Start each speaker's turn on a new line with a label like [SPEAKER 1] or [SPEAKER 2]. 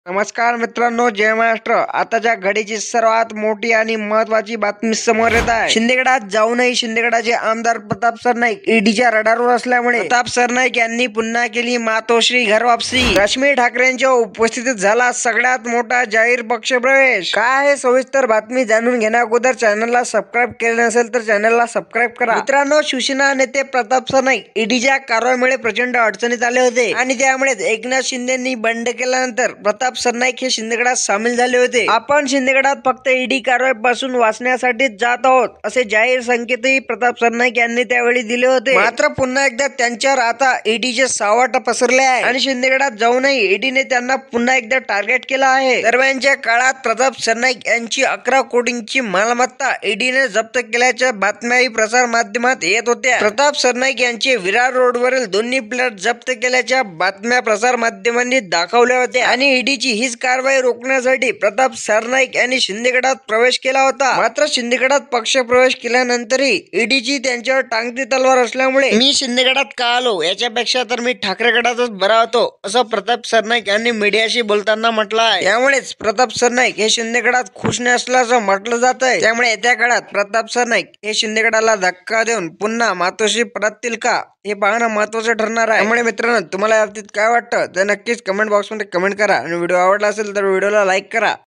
[SPEAKER 1] नमस्कार मित्रांनो, जय महाराष्ट्र. आताच्या घडीची सर्वात मोठी आणि महत्वाची बातमी समोर येत आहे. शिंदेगडात जाऊनही शिंदेगडाचे आमदार प्रताप सरनाईक ईडीच्या रडारवर असल्यामुळे प्रताप सरनाईक यांनी पुन्हा केली मातोश्री घर वापसी. रश्मी ठाकरेंच्या उपस्थितीत झाला सगळ्यात मोठा जाहीर पक्ष प्रवेश. काय आहे सविस्तर बातमी जाणून घेण्या अगोदर चॅनलला सबस्क्राईब केले नसेल तर चॅनलला सबस्क्राईब करा. मित्रांनो, शिवसेना नेते प्रताप सरनाईक ईडीच्या कारवाईमुळे प्रचंड अडचणीत आले होते आणि त्यामुळे एकनाथ शिंदेंनी बंड केल्यानंतर प्रताप सरनाईक हे शिंदेगडात सामील झाले होते. आपण शिंदेगडात फक्त ईडी कारवाईपासून वाचण्यासाठीच जात आहोत असे जाहीर संकेतही प्रताप सरनाईक यांनी त्यावेळी दिले होते. मात्र पुन्हा एकदा त्यांच्यावर आता ईडीचे सावट पसरले आहे आणि शिंदेगडात जाऊनही ईडीने त्यांना पुन्हा एकदा टार्गेट केलं आहे. दरम्यानच्या काळात प्रताप सरनाईक यांची 11 कोटींची मालमत्ता ईडीने जप्त केल्याच्या बातम्याही प्रसार माध्यमात येत होत्या. प्रताप सरनाईक यांचे विरार रोडवरील दोन्ही फ्लॅट जप्त केल्याच्या बातम्या प्रसार माध्यमांनी दाखवल्या होत्या आणि ईडी हीच कारवाई रोखण्यासाठी प्रताप सरनाईक यांनी शिंदेगडात प्रवेश केला होता. मात्र शिंदेगडात पक्ष प्रवेश केल्यानंतरही ईडीची त्यांच्यावर टांगती तलवार असल्यामुळे मी शिंदेगडात का आलो याच्यापेक्षा तर मी ठाकरेगडातच बरा होतो असं प्रताप सरनाईक यांनी मीडियाशी बोलताना म्हटलं आहे. त्यामुळेच प्रताप सरनाईक हे शिंदेगडात खुश नसल्याचं म्हटलं जात आहे. त्यामुळे येत्या काळात प्रताप सरनाईक हे शिंदेगडाला धक्का देऊन पुन्हा मातोश्री परततील का हे पाहणं महत्वाचं ठरणार आहे. त्यामुळे मित्रांनो, तुम्हाला याबाबतीत काय वाटतं ते नक्कीच कमेंट बॉक्समध्ये कमेंट करा आणि व्हिडिओ आवडला असेल तर व्हिडिओला लाईक करा.